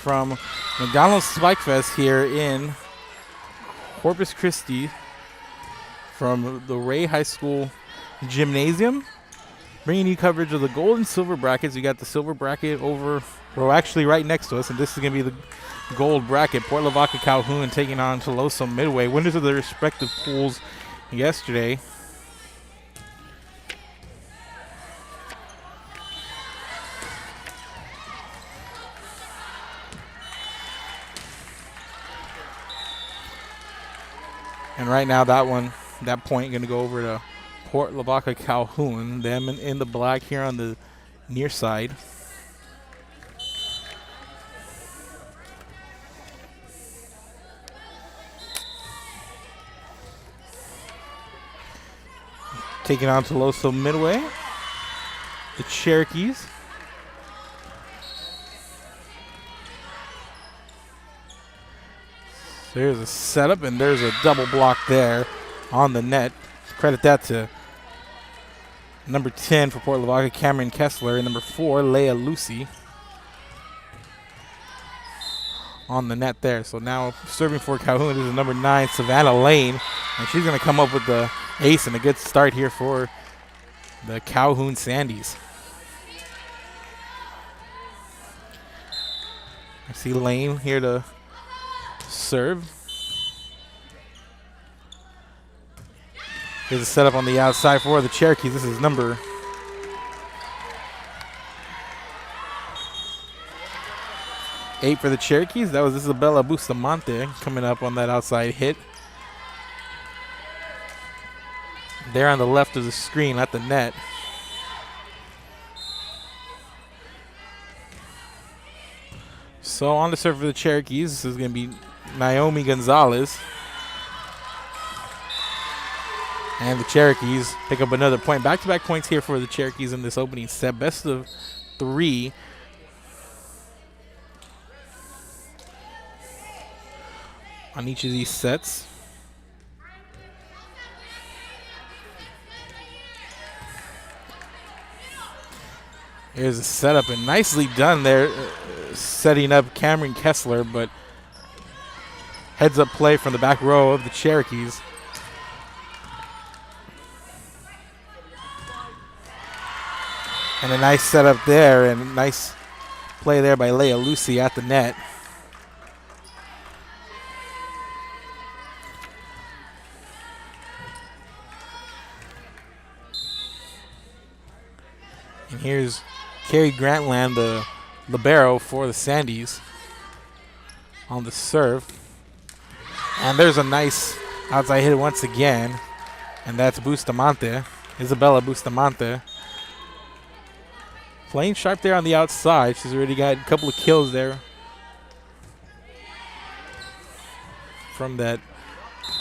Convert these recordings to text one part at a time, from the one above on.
from McDonald's SPIKEFEST here in Corpus Christi from the Ray High School Gymnasium. Bringing you coverage of the gold and silver brackets. We got the silver bracket over, well, actually right next to us, and this is going to be the gold bracket. Port Lavaca Calhoun taking on Tuloso-Midway. Winners of their respective pools yesterday. And right now that point going to go over to Port Lavaca Calhoun, them in the black here on the near side. Taking on Tuloso-Midway, the Cherokees. There's a setup, and there's a double block there on the net. Credit that to number 10 for Port Lavaca, Cameron Kessler, and number 4, Leia Lucy, on the net there. So now serving for Calhoun is number 9, Savannah Lane, and she's going to come up with the ace and a good start here for the Calhoun Sandies. I see Lane here to serve. Here's a setup on the outside for the Cherokees. This is number 8 for the Cherokees. That was Isabella Bustamante coming up on that outside hit. There on the left of the screen at the net. So on the serve for the Cherokees, this is going to be Naomi Gonzalez. And the Cherokees pick up another point. Back-to-back points here for the Cherokees in this opening set. Best of 3. On each of these sets. Here's a setup, and nicely done there, setting up Cameron Kessler, but heads-up play from the back row of the Cherokees. And a nice setup there, and a nice play there by Leia Lucy at the net. And here's Carrie Grantland, the libero for the Sandies, on the serve. And there's a nice outside hit once again, and that's Bustamante, Isabella Bustamante. Playing sharp there on the outside. She's already got a couple of kills there from that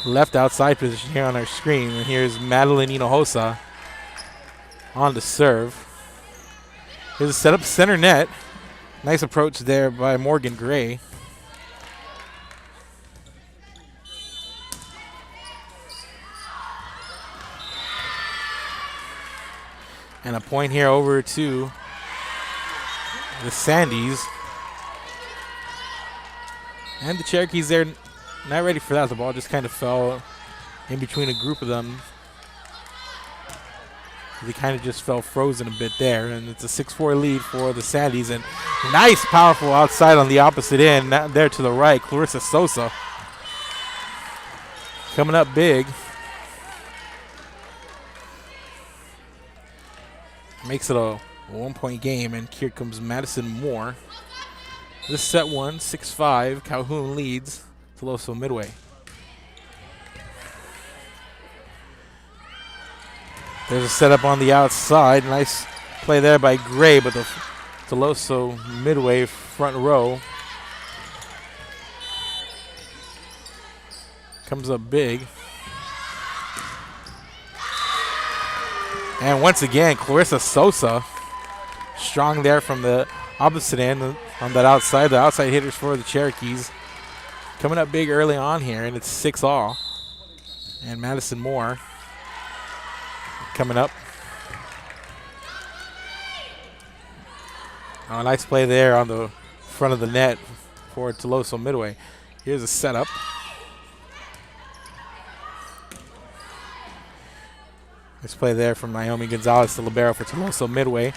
left outside position here on our screen. And here's Madeline Hinojosa on the serve. Here's a setup center net. Nice approach there by Morgan Gray. And a point here over to the Sandies. And the Cherokees there not ready for that. The ball just kind of fell in between a group of them. They kind of just fell frozen a bit there. And it's a 6-4 lead for the Sandies. And nice, powerful outside on the opposite end. There to the right, Clarissa Sosa. Coming up big. Makes it a 1-point game, and here comes Madison Moore. This set 1, 6-5. Calhoun leads Tuloso-Midway. There's a setup on the outside. Nice play there by Gray, but the Tuloso-Midway front row comes up big. And once again, Clarissa Sosa, strong there from the opposite end on that outside. The outside hitters for the Cherokees coming up big early on here, and it's 6-all. And Madison Moore coming up. Oh, nice play there on the front of the net for Tuloso-Midway. Here's a setup. Nice play there from Naomi Gonzalez to libero for Tuloso-Midway.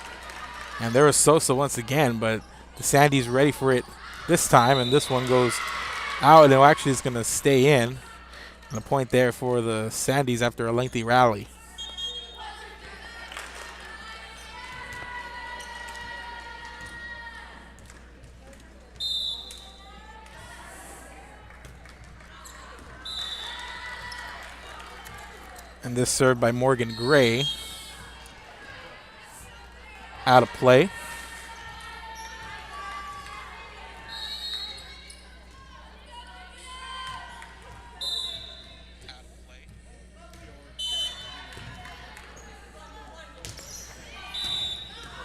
And there was Sosa once again, but the Sandy's ready for it this time, and this one goes out, and it actually is going to stay in. And a point there for the Sandys after a lengthy rally. And this served by Morgan Gray. Out of play.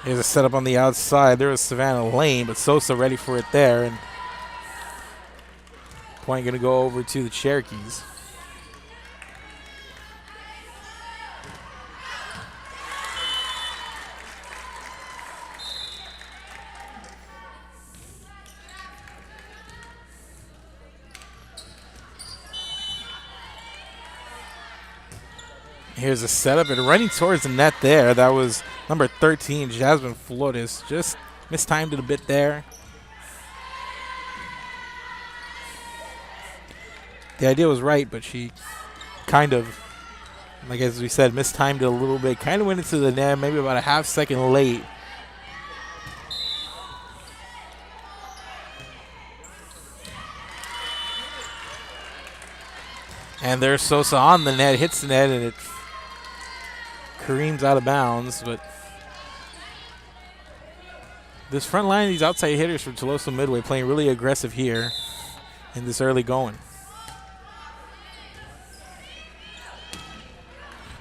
Here's a setup on the outside. There was Savannah Lane, but Sosa ready for it there. And point going to go over to the Cherokees. Here's a setup and running towards the net there. That was number 13, Jasmine Flores. Just mistimed it a bit there. The idea was right, but she kind of, like as we said, mistimed it a little bit. Kind of went into the net, maybe about a half second late. And there's Sosa on the net, hits the net, and it careens out of bounds. But this front line, these outside hitters from Tuloso-Midway playing really aggressive here in this early going.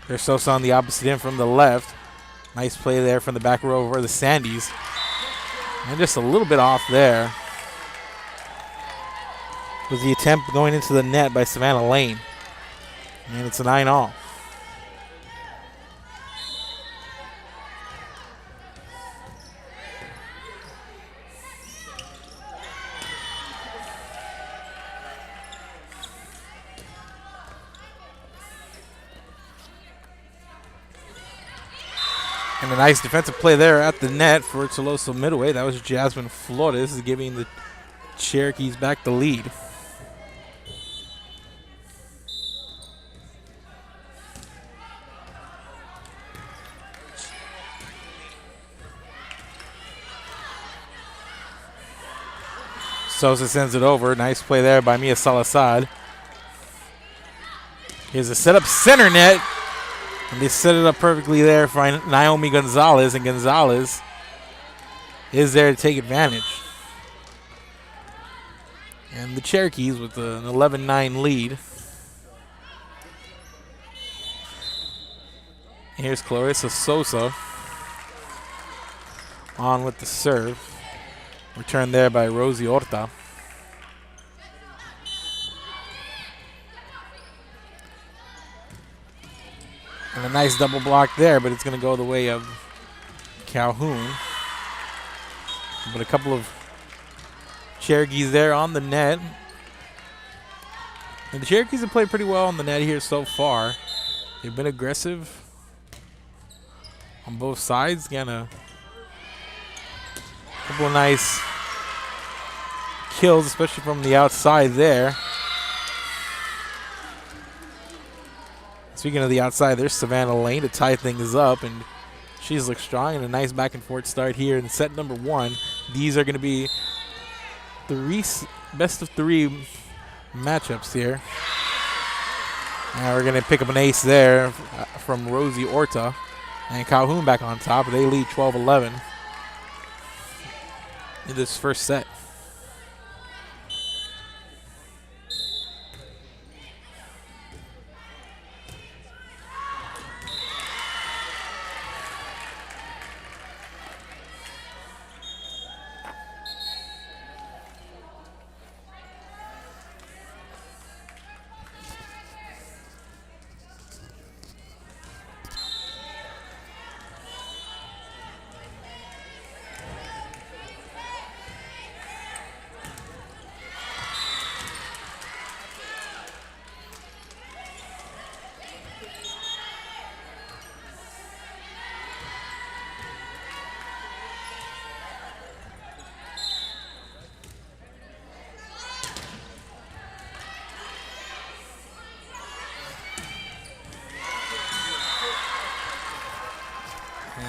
There's Sosa on the opposite end from the left. Nice play there from the back row over the Sandys. And just a little bit off there was the attempt going into the net by Savannah Lane. And it's a 9-all. And a nice defensive play there at the net for Tuloso-Midway. That was Jasmine Flores giving the Cherokees back the lead. Sosa sends it over. Nice play there by Mia Salazar. Here's a setup center net. And they set it up perfectly there for Naomi Gonzalez, and Gonzalez is there to take advantage. And the Cherokees with an 11-9 lead. Here's Clarissa Sosa on with the serve. Returned there by Rosie Horta. And a nice double block there, but it's going to go the way of Calhoun. But a couple of Cherokees there on the net. And the Cherokees have played pretty well on the net here so far. They've been aggressive on both sides. Again, a couple of nice kills, especially from the outside there. Speaking of the outside, there's Savannah Lane to tie things up, and she's looked strong, and a nice back and forth start here in set number 1. These are going to be best of 3 matchups here. And we're going to pick up an ace there from Rosie Horta, and Calhoun back on top. They lead 12-11 in this first set.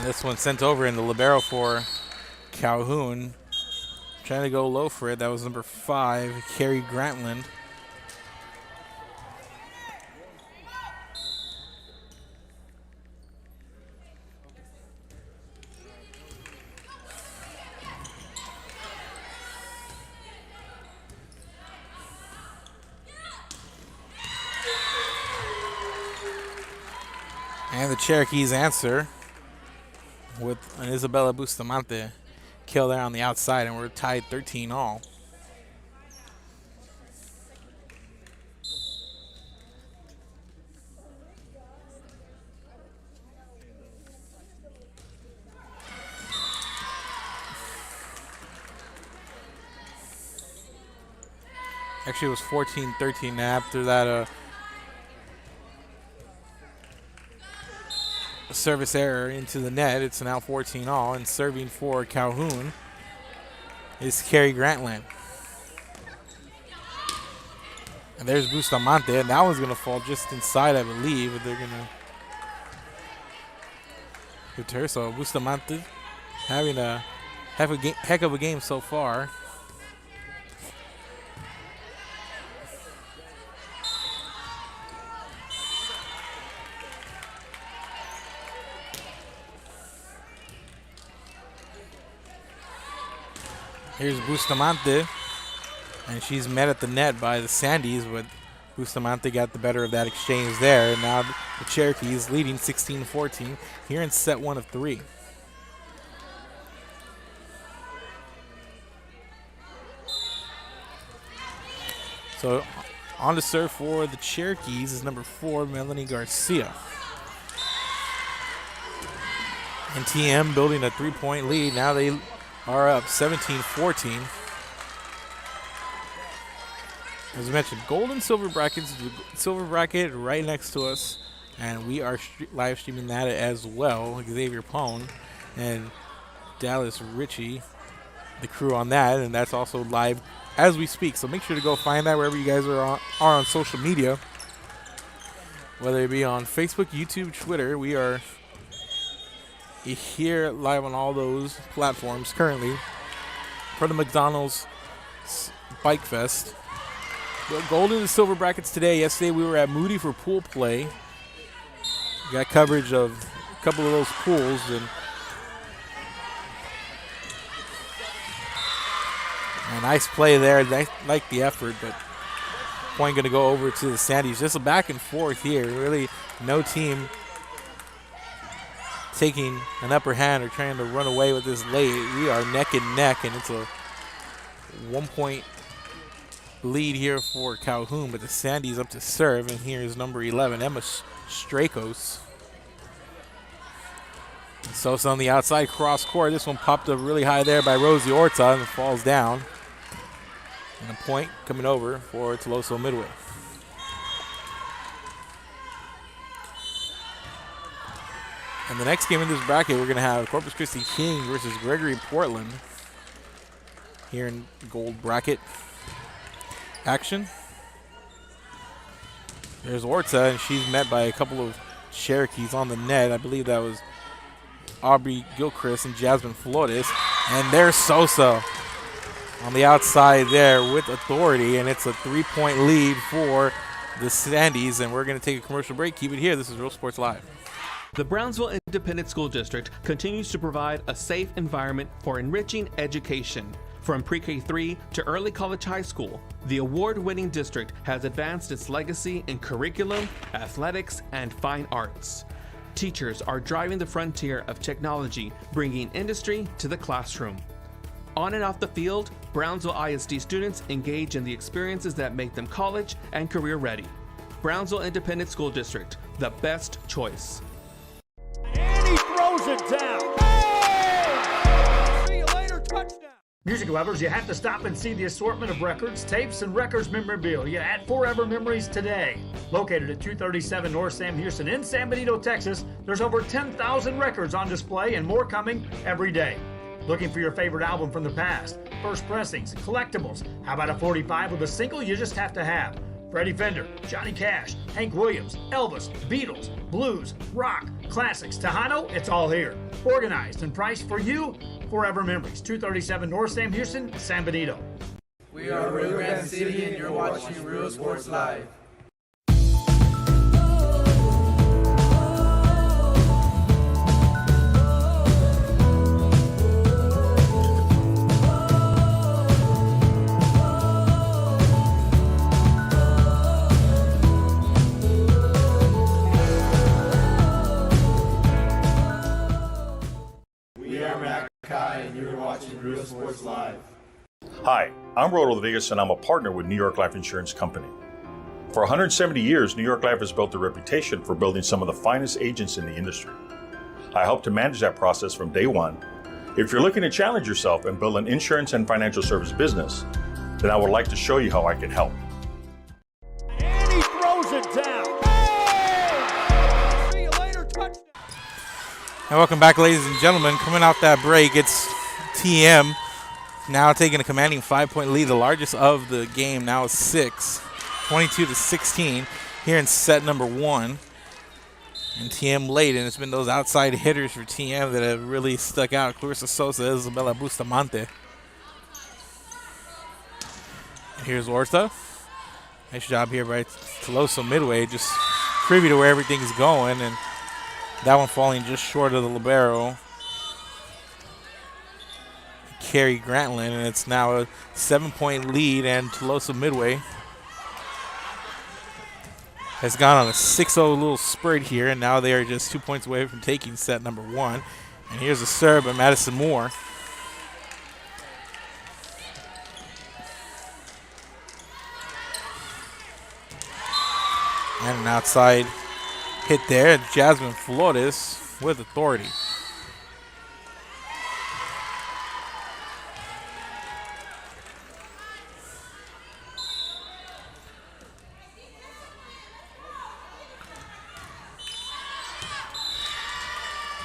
And this one sent over in the libero for Calhoun. Trying to go low for it. That was number 5, Carrie Grantland. And the Cherokees answer with an Isabella Bustamante kill there on the outside, and we're tied 13-all. Actually, it was 14-13 after that service error into the net. It's now 14-all, and serving for Calhoun is Carrie Grantland. And there's Bustamante, and that one's going to fall just inside, I believe. But they're going to give to her. So Bustamante having a heck of a game so far. Here's Bustamante, and she's met at the net by the Sandys, but Bustamante got the better of that exchange there. And now the Cherokees leading 16-14 here in set 1 of 3. So on to serve for the Cherokees is number 4, Melanie Garcia. And TM building a 3-point lead. Now they are up 17-14. As I mentioned, gold and silver brackets, silver bracket right next to us, and we are live streaming that as well. Xavier Pone and Dallas Ritchie, the crew on that, and that's also live as we speak. So make sure to go find that wherever you guys are on social media, whether it be on Facebook, YouTube, Twitter. We are here live on all those platforms currently for the McDonald's SPIKEFEST. The gold and the silver brackets today. Yesterday we were at Moody for pool play. We got coverage of a couple of those pools, and a nice play there. I like the effort, but point going to go over to the Sandys. Just a back and forth here. Really no team taking an upper hand or trying to run away with this late. We are neck and neck, and it's a 1-point lead here for Calhoun, but the Sandys up to serve, and here is number 11, Emma Strakos. Sosa on the outside, cross court. This one popped up really high there by Rosie Orta and falls down. And a point coming over for Tuloso-Midway. And the next game in this bracket, we're going to have Corpus Christi King versus Gregory Portland here in gold bracket action. There's Orta, and she's met by a couple of Cherokees on the net. I believe that was Aubrey Gilchrist and Jasmine Flores. And there's Sosa on the outside there with authority, and it's a 3-point lead for the Sandys. And we're going to take a commercial break. Keep it here. This is Real Sports Live. The Brownsville Independent School District continues to provide a safe environment for enriching education. From pre-K3 to early college high school, the award-winning district has advanced its legacy in curriculum, athletics, and fine arts. Teachers are driving the frontier of technology, bringing industry to the classroom. On and off the field, Brownsville ISD students engage in the experiences that make them college and career ready. Brownsville Independent School District, the best choice. And he throws it down. Hey! See you later, touchdown. Music lovers, you have to stop and see the assortment of records, tapes, and records memorabilia at Forever Memories today. Located at 237 North Sam Houston in San Benito, Texas, there's over 10,000 records on display and more coming every day. Looking for your favorite album from the past, first pressings, collectibles? How about a 45 with a single you just have to have? Freddie Fender, Johnny Cash, Hank Williams, Elvis, Beatles, blues, rock, classics, Tejano, it's all here. Organized and priced for you, Forever Memories, 237 North Sam Houston, San Benito. We are Rio Grande City and you're watching Real Sports Live. And you're watching Real Sports Live. Hi, I'm Roy Rodriguez and I'm a partner with New York Life Insurance Company. For 170 years, New York Life has built a reputation for building some of the finest agents in the industry. I help to manage that process from day one. If you're looking to challenge yourself and build an insurance and financial service business, then I would like to show you how I can help. And he throws it down. Oh! See you later, touchdown. And welcome back, ladies and gentlemen. Coming out that break, it's TM now taking a commanding 5-point lead. The largest of the game now is 6, 22-16 here in set number 1. And TM late, and it's been those outside hitters for TM that have really stuck out. Clarissa Sosa, Isabella Bustamante. And here's Orta. Nice job here by Tuloso-Midway, just privy to where everything's going, and that one falling just short of the libero. Carey Grantland, and it's now a 7-point lead, and Tuloso-Midway has gone on a 6-0 little spurt here, and now they are just 2 points away from taking set number 1. And here's a serve by Madison Moore. And an outside hit there. Jasmine Flores with authority.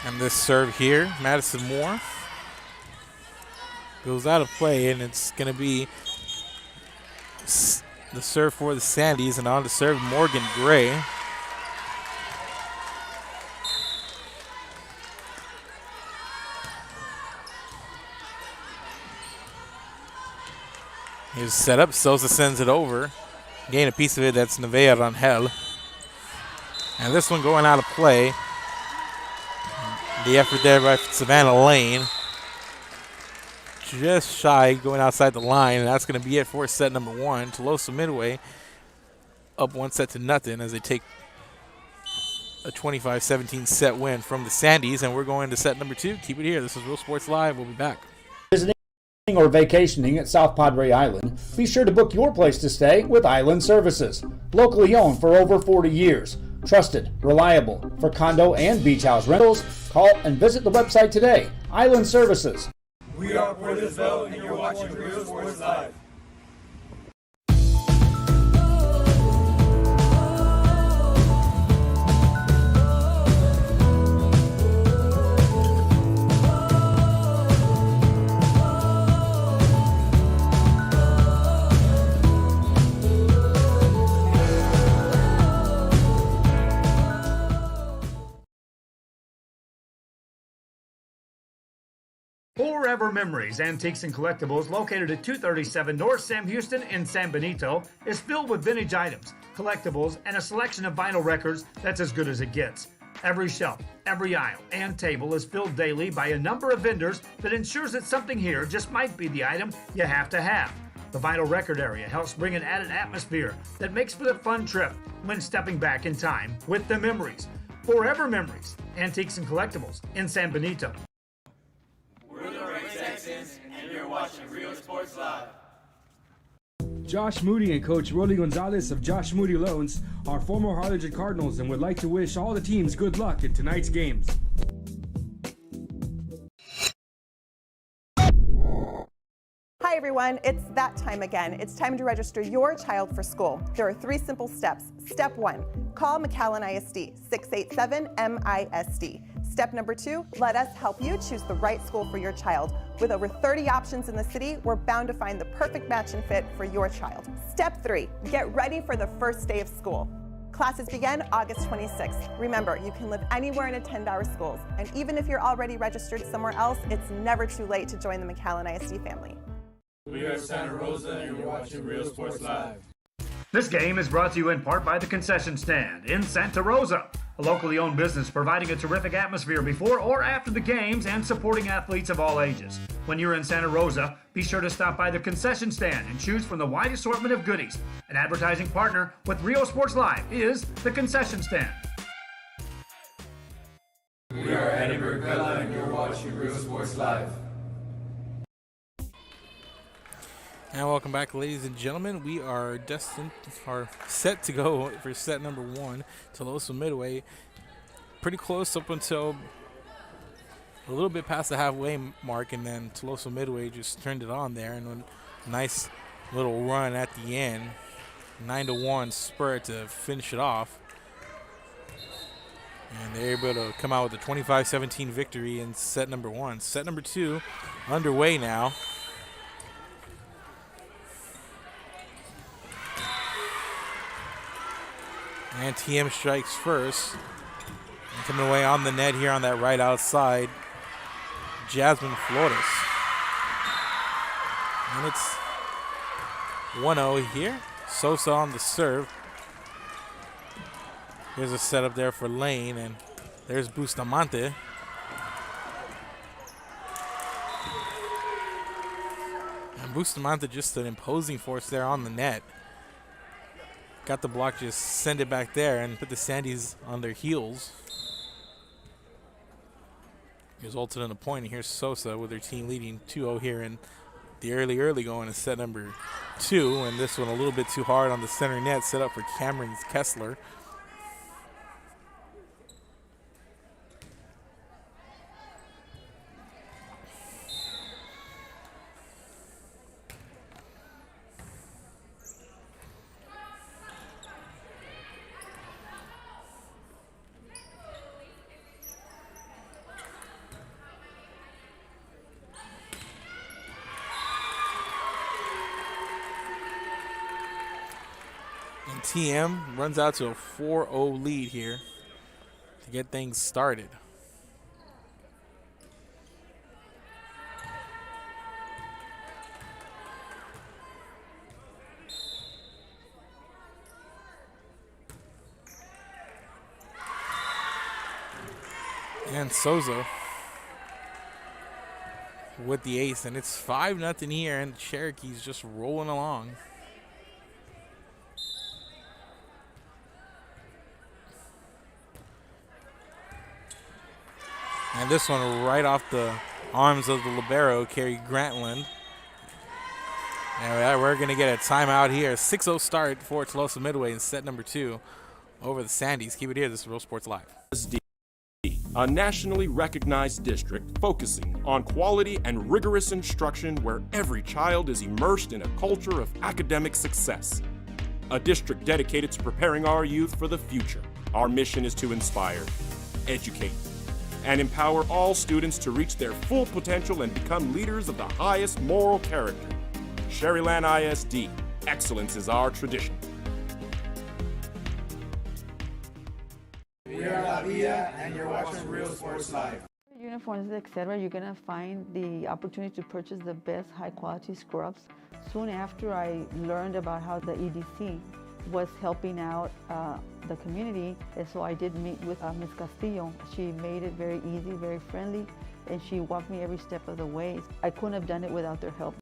And this serve here, Madison Moore, goes out of play, and it's going to be the serve for the Sandys, and on to serve Morgan Gray. Here's set up. Sosa sends it over. Gain a piece of it. That's Nevea Rangel. And this one going out of play. The effort there by Savannah Lane. Just shy going outside the line. And that's going to be it for set number 1. Tuloso-Midway up 1-0 as they take a 25-17 set win from the Sandys. And we're going to set number 2. Keep it here. This is Real Sports Live. We'll be back. Or vacationing at South Padre Island, be sure to book your place to stay with Island Services. Locally owned for over 40 years. Trusted, reliable for condo and beach house rentals. Call and visit the website today. Island Services. We are Portisville and you're watching Real Sports Live. Forever Memories, Antiques and Collectibles, located at 237 North Sam Houston in San Benito, is filled with vintage items, collectibles, and a selection of vinyl records that's as good as it gets. Every shelf, every aisle, and table is filled daily by a number of vendors that ensures that something here just might be the item you have to have. The vinyl record area helps bring an added atmosphere that makes for the fun trip when stepping back in time with the memories. Forever Memories, Antiques and Collectibles in San Benito. We're the Red Texans, and you're watching Real Sports Live. Josh Moody and Coach Rolly Gonzalez of Josh Moody Loans are former Harlingen Cardinals and would like to wish all the teams good luck in tonight's games. Hi everyone, it's that time again. It's time to register your child for school. There are 3 simple steps. Step 1, call McAllen ISD, 687-MISD. Step number 2, let us help you choose the right school for your child. With over 30 options in the city, we're bound to find the perfect match and fit for your child. Step 3, get ready for the first day of school. Classes begin August 26th. Remember, you can live anywhere and attend our schools. And even if you're already registered somewhere else, it's never too late to join the McAllen ISD family. We are Santa Rosa and you're watching Real Sports Live. This game is brought to you in part by the Concession Stand in Santa Rosa, a locally owned business providing a terrific atmosphere before or after the games and supporting athletes of all ages. When you're in Santa Rosa, be sure to stop by the Concession Stand and choose from the wide assortment of goodies. An advertising partner with Real Sports Live is the Concession Stand. We are Edinburgh Bella and you're watching Real Sports Live. And welcome back, ladies and gentlemen. We are set to go for set number 1, Tuloso-Midway. Pretty close up until a little bit past the halfway mark, and then Tuloso-Midway just turned it on there, and a nice little run at the end. 9-1 spurt to finish it off. And they're able to come out with a 25-17 victory in set number 1. Set number 2 underway now. And TM strikes first. And coming away on the net here on that right outside, Jasmine Flores. And it's 1-0 here. Sosa on the serve. Here's a setup there for Lane, and there's Bustamante. And Bustamante just an imposing force there on the net. Got the block, just send it back there and put the Sandys on their heels. Resulted in a point, and here's Sosa with their team leading 2-0 here in the early going in set number 2. And this one a little bit too hard on the center net, set up for Cameron Kessler. And TM runs out to a 4-0 lead here to get things started. And Sosa with the ace, and it's 5-0 here, and Cherokee's just rolling along. And this one right off the arms of the libero, Carrie Grantland. And we're going to get a timeout here. 6-0 start for Tuloso-Midway in set number 2 over the Sandys. Keep it here. This is Real Sports Live. A nationally recognized district focusing on quality and rigorous instruction where every child is immersed in a culture of academic success. A district dedicated to preparing our youth for the future. Our mission is to inspire, educate, and empower all students to reach their full potential and become leaders of the highest moral character. Sherryland ISD, excellence is our tradition. We are La Villa and you're watching Real Sports Live. Uniforms, etc., you're gonna find the opportunity to purchase the best high-quality scrubs. Soon after I learned about how the EDC was helping out the community, and so I did meet with Ms. Castillo. She made it very easy, very friendly, and she walked me every step of the way. I couldn't have done it without their help.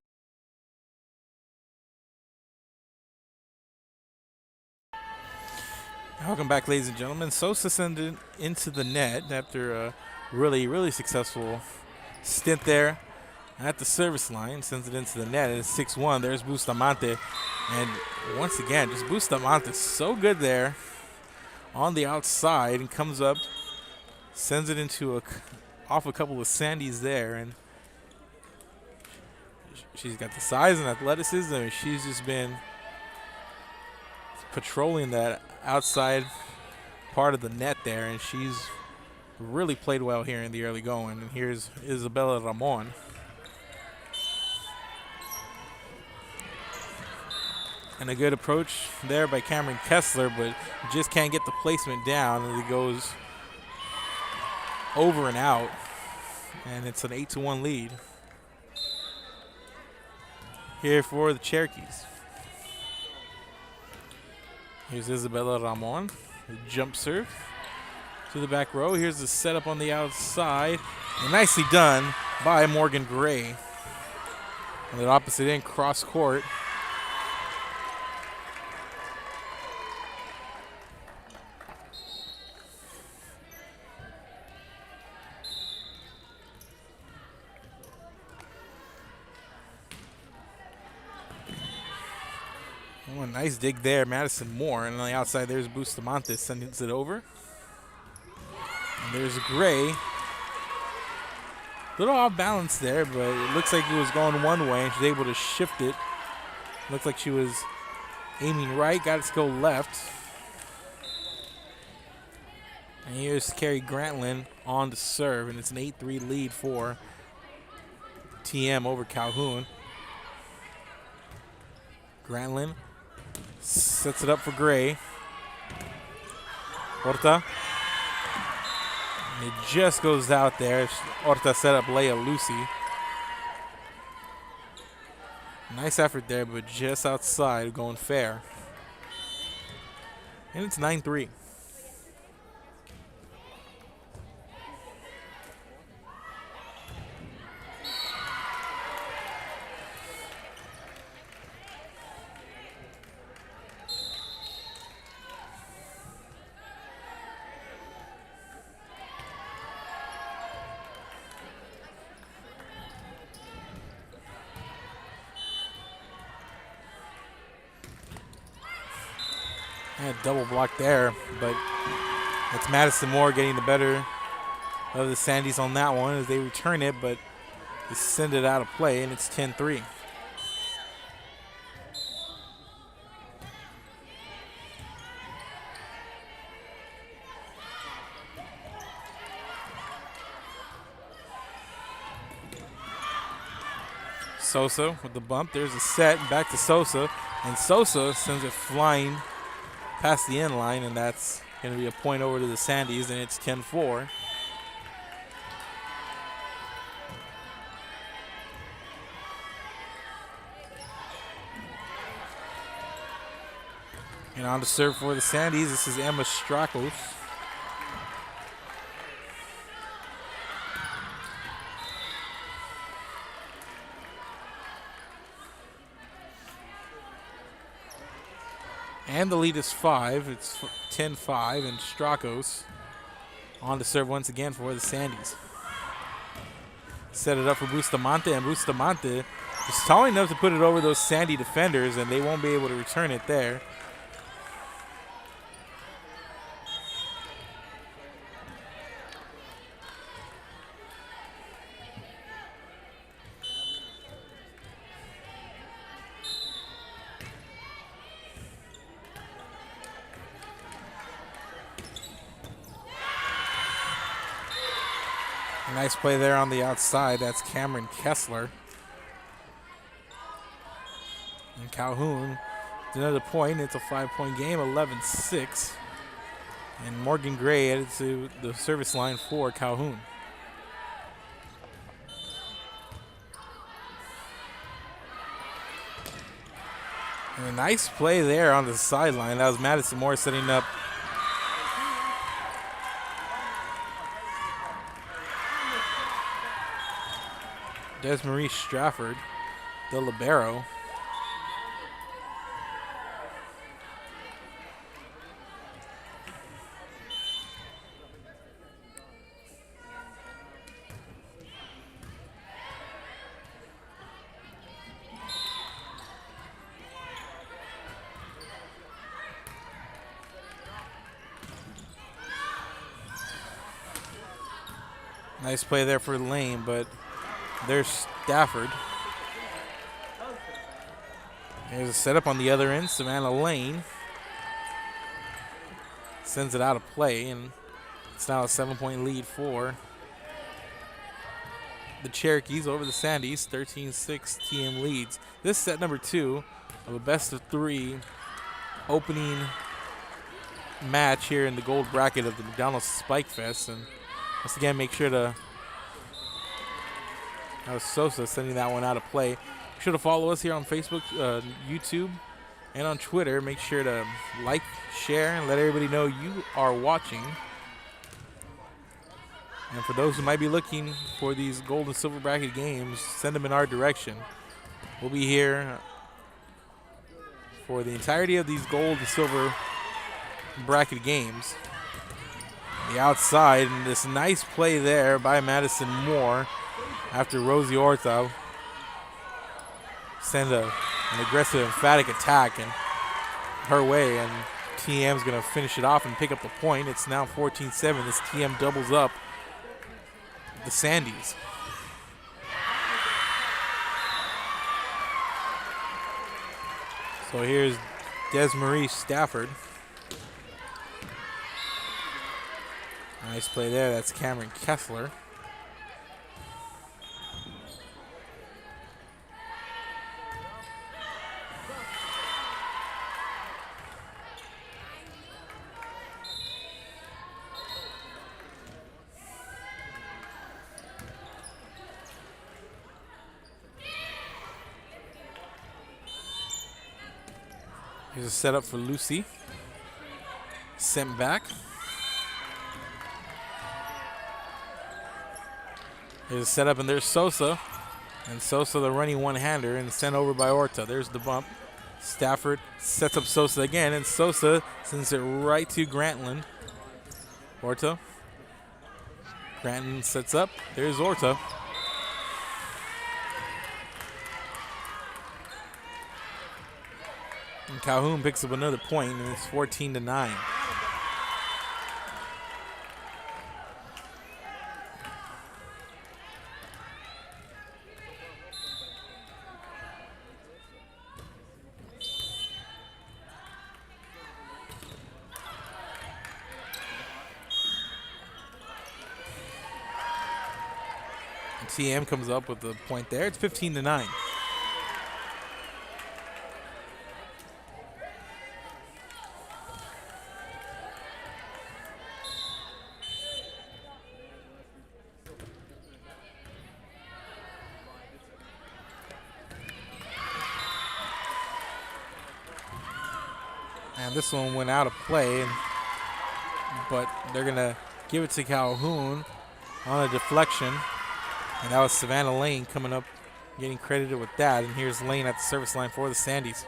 Welcome back, ladies and gentlemen. Sosa sent it into the net after a really successful stint there at the service line. Sends it into the net, and it's 6-1. There's Bustamante. And once again, just Bustamante so good there on the outside, and comes up, sends it into off a couple of Sandys there, and she's got the size and athleticism, and she's just been patrolling that outside part of the net there, and she's really played well here in the early going. And here's Isabella Ramon. And a good approach there by Cameron Kessler, but just can't get the placement down as it goes over and out. And it's an 8-1 lead here for the Cherokees. Here's Isabella Ramon, the jump serve to the back row. Here's the setup on the outside, and nicely done by Morgan Gray. On the opposite end, cross court. Oh, a nice dig there, Madison Moore. And on the outside, there's Bustamante, sends it over. And there's Gray. A little off balance there, but it looks like it was going one way, and she's able to shift it. Looks like she was aiming right, got it to go left. And here's Carrie Grantlin on to serve, and it's an 8-3 lead for TM over Calhoun. Grantlin sets it up for Gray. Horta. And it just goes out there. Horta set up Leia Lucy. Nice effort there, but just outside, going fair. And it's 9-3. Double block there, but it's Madison Moore getting the better of the Sandys on that one as they return it, but they send it out of play, and it's 10-3. Sosa with the bump. There's a set, back to Sosa, and Sosa sends it flying past the end line, and that's going to be a point over to the Sandys, and it's 10-4. And on to serve for the Sandys, this is Emma Strakos. And the lead is 5. It's 10-5, and Strakos on to serve once again for the Sandys. Set it up for Bustamante, and Bustamante is tall enough to put it over those Sandy defenders, and they won't be able to return it there. Nice play there on the outside. That's Cameron Kessler. And Calhoun, another point. It's a 5-point game, 11-6. And Morgan Gray added to the service line for Calhoun. And a nice play there on the sideline. That was Madison Moore setting up Desmarie Strafford, the libero. Nice play there for Lane, but there's Stafford. There's a setup on the other end. Savannah Lane sends it out of play, and it's now a 7-point lead for the Cherokees over the Sandys. 13-6 TM leads. This set number 2 of a best-of-3 opening match here in the gold bracket of the McDonald's SPIKEFEST. And once again, make sure to that was Sosa sending that one out of play. Be sure to follow us here on Facebook, YouTube, and on Twitter. Make sure to like, share, and let everybody know you are watching. And for those who might be looking for these gold and silver bracket games, send them in our direction. We'll be here for the entirety of these gold and silver bracket games. The outside, and this nice play there by Madison Moore after Rosie Orta send an aggressive, emphatic attack in her way, and TM's going to finish it off and pick up the point. It's now 14-7. This TM doubles up the Sandys. So here's Desmarie Stafford. Nice play there. That's Cameron Kessler. Here's a setup for Lucy. Sent back. Here's a setup, and there's Sosa. And Sosa, the running one-hander, and sent over by Orta. There's the bump. Stafford sets up Sosa again, and Sosa sends it right to Grantland. Orta. Grantland sets up. There's Orta. And Calhoun picks up another point, and it's 14-9. TM comes up with the point there. It's 15-9. And this one went out of play, but they're going to give it to Calhoun on a deflection. And that was Savannah Lane coming up, getting credited with that. And here's Lane at the service line for the Sandys.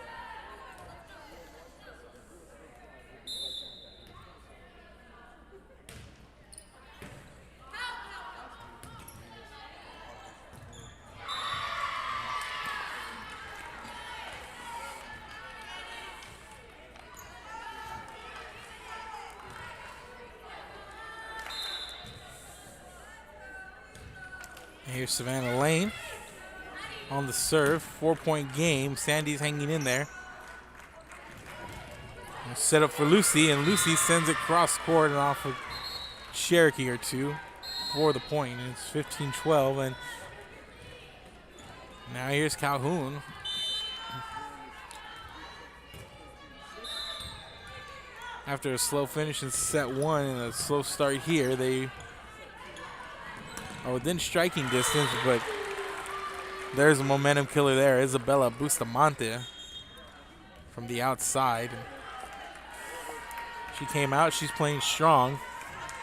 Here's Savannah Lane on the serve. 4-point game. Sandy's hanging in there. Set up for Lucy, and Lucy sends it cross court and off of Cherokee or two for the point. And it's 15-12. And now here's Calhoun. After a slow finish in set one and a slow start here, they are within striking distance, but there's a momentum killer there. Isabella Bustamante from the outside. She came out. She's playing strong.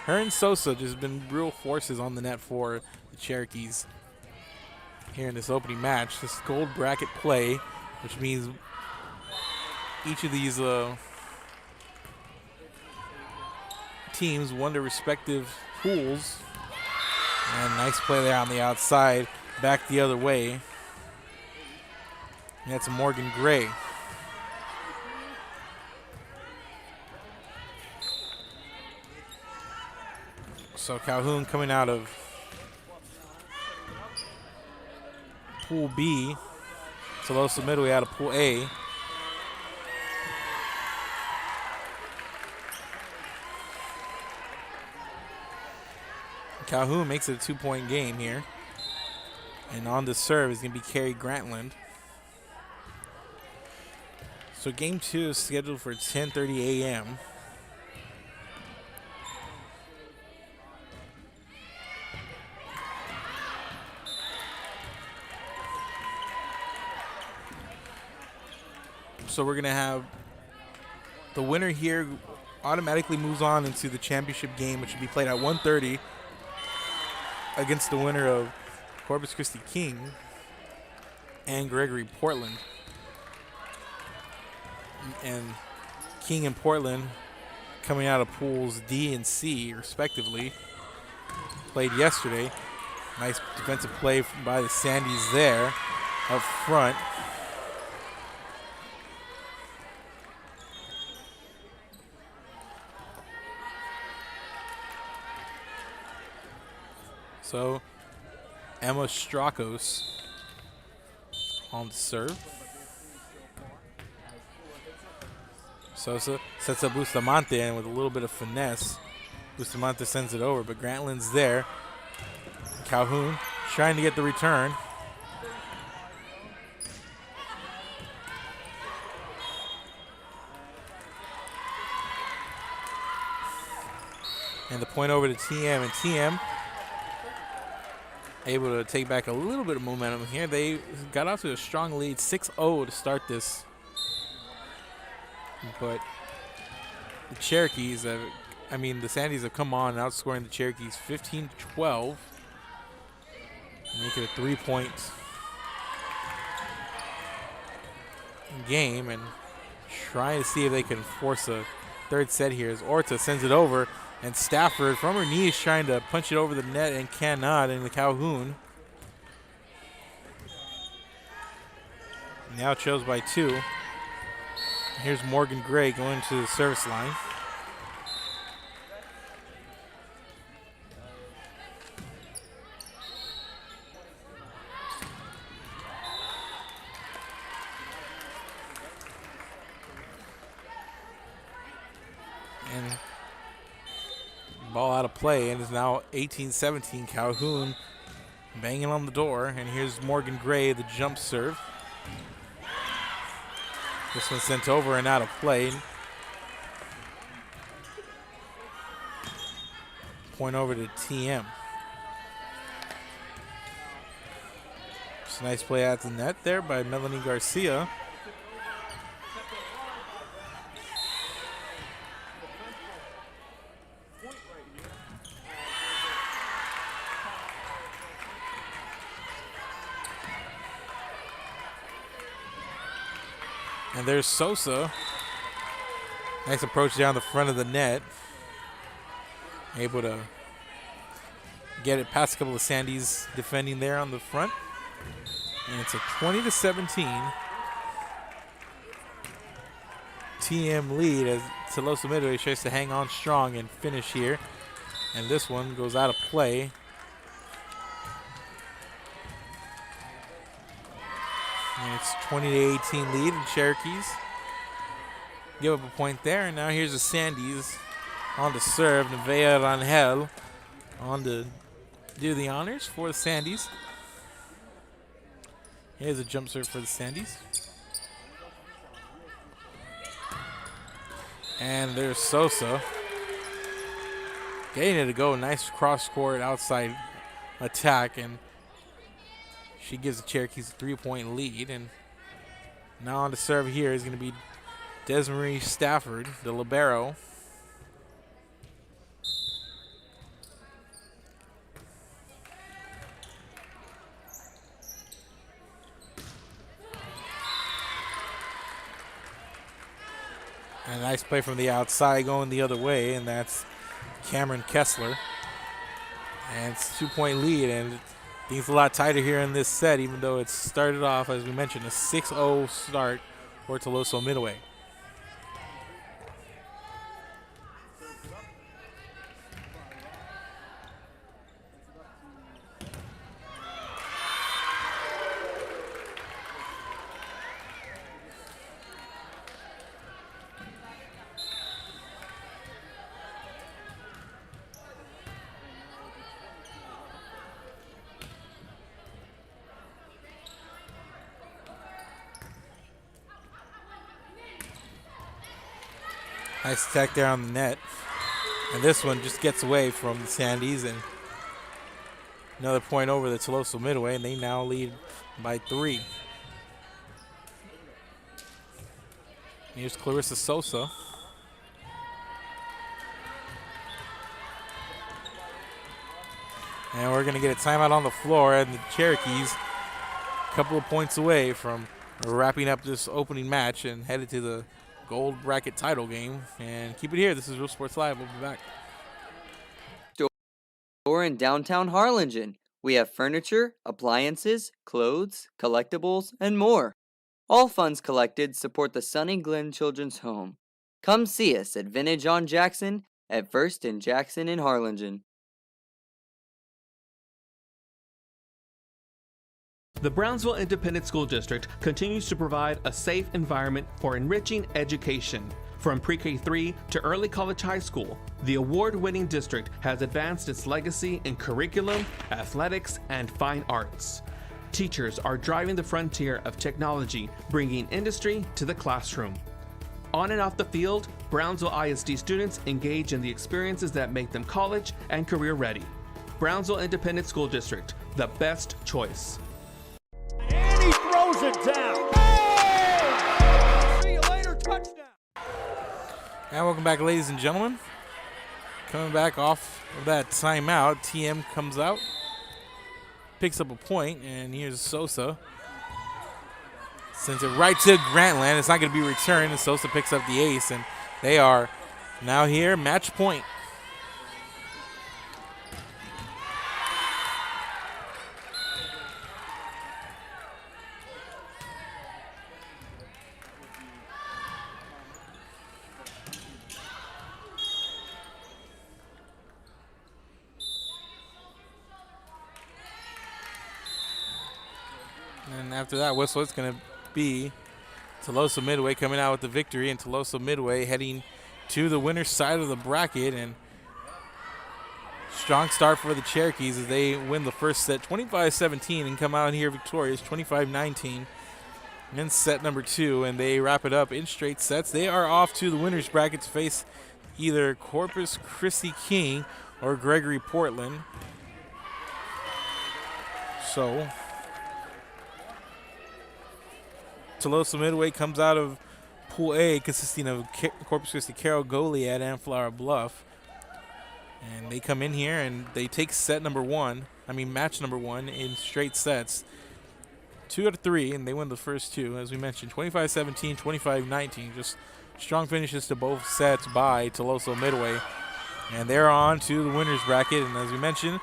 Her and Sosa just been real forces on the net for the Cherokees here in this opening match. This gold bracket play, which means each of these teams won their respective pools. And nice play there on the outside, back the other way. And that's Morgan Gray. So Calhoun coming out of Pool B. Tuloso-Midway out of Pool A. Calhoun makes it a 2-point game here. And on the serve is going to be Carrie Grantland. So game 2 is scheduled for 10:30 a.m. So we're going to have the winner here automatically moves on into the championship game, which will be played at 1:30 against the winner of Corpus Christi King and Gregory Portland. And King and Portland coming out of pools D and C, respectively, played yesterday. Nice defensive play by the Sandys there up front. So Emma Strakos on the serve. Sosa sets up Bustamante, and with a little bit of finesse, Bustamante sends it over, but Grantland's there. Calhoun trying to get the return. And the point over to TM, and TM able to take back a little bit of momentum here. They got off to a strong lead, 6-0 to start this. But the Cherokees have, the Sandys have come on outscoring the Cherokees 15-12. Make it a 3-point game and trying to see if they can force a third set here as Orta sends it over, and Stafford from her knees trying to punch it over the net and cannot, and the Calhoun now trails by 2. Here's Morgan Gray going to the service line. And ball out of play, and is now 18-17. Calhoun banging on the door, and here's Morgan Gray, the jump serve. This one sent over and out of play. Point over to TM. Just a nice play at the net there by Melanie Garcia. And there's Sosa. Nice approach down the front of the net. Able to get it past a couple of Sandys defending there on the front. And it's a 20-17 TM lead as Tuloso-Midway tries to hang on strong and finish here. And this one goes out of play. And it's 20-18 lead in Cherokees. Give up a point there, and now here's the Sandys on to serve. Nevea Rangel on to do the honors for the Sandys. Here's a jump serve for the Sandys. And there's Sosa. Getting it to go. Nice cross-court outside attack, and she gives the Cherokees a 3-point lead. And now on to serve here is going to be Desmarie Stafford, the libero. And a nice play from the outside going the other way, and that's Cameron Kessler. And it's a 2-point lead, and things a lot tighter here in this set, even though it started off, as we mentioned, a 6-0 start for Tuloso-Midway. Nice attack there on the net. And this one just gets away from the Sandys, and another point over the Tuloso-Midway, and they now lead by 3. Here's Clarissa Sosa. And we're going to get a timeout on the floor, and the Cherokees a couple of points away from wrapping up this opening match and headed to the gold bracket title game. And keep it here. This is Real Sports Live. We'll be back. Store in downtown Harlingen. We have furniture, appliances, clothes, collectibles, and more. All funds collected support the Sunny Glen Children's Home. Come see us at Vintage on Jackson at First and Jackson in Harlingen. The Brownsville Independent School District continues to provide a safe environment for enriching education. From pre-K3 to early college high school, the award-winning district has advanced its legacy in curriculum, athletics, and fine arts. Teachers are driving the frontier of technology, bringing industry to the classroom. On and off the field, Brownsville ISD students engage in the experiences that make them college and career ready. Brownsville Independent School District, the best choice. And he throws it down. Oh! See you later, touchdown. And welcome back, ladies and gentlemen. Coming back off of that timeout, TM comes out, picks up a point, and here's Sosa. Sends it right to Grantland. It's not going to be returned, and Sosa picks up the ace, and they are now here, match point. And after that whistle, it's going to be Tuloso-Midway coming out with the victory, and Tuloso-Midway heading to the winner's side of the bracket. And strong start for the Cherokees as they win the first set 25-17 and come out here victorious 25-19 in set number 2, and they wrap it up in straight sets. They are off to the winner's bracket to face either Corpus Christi King or Gregory Portland. So Tuloso-Midway comes out of Pool A, consisting of Corpus Christi, Carroll, Goliad, and Flower Bluff. And they come in here and they take match number 1 in straight sets. 2 out of 3, and they win the first 2, as we mentioned, 25-17, 25-19. Just strong finishes to both sets by Tuloso-Midway. And they're on to the winner's bracket, and as we mentioned,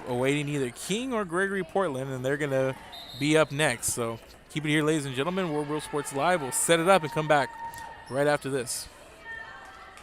awaiting either King or Gregory Portland, and they're going to be up next. So keep it here, ladies and gentlemen. We're Real Sports Live. We'll set it up and come back right after this.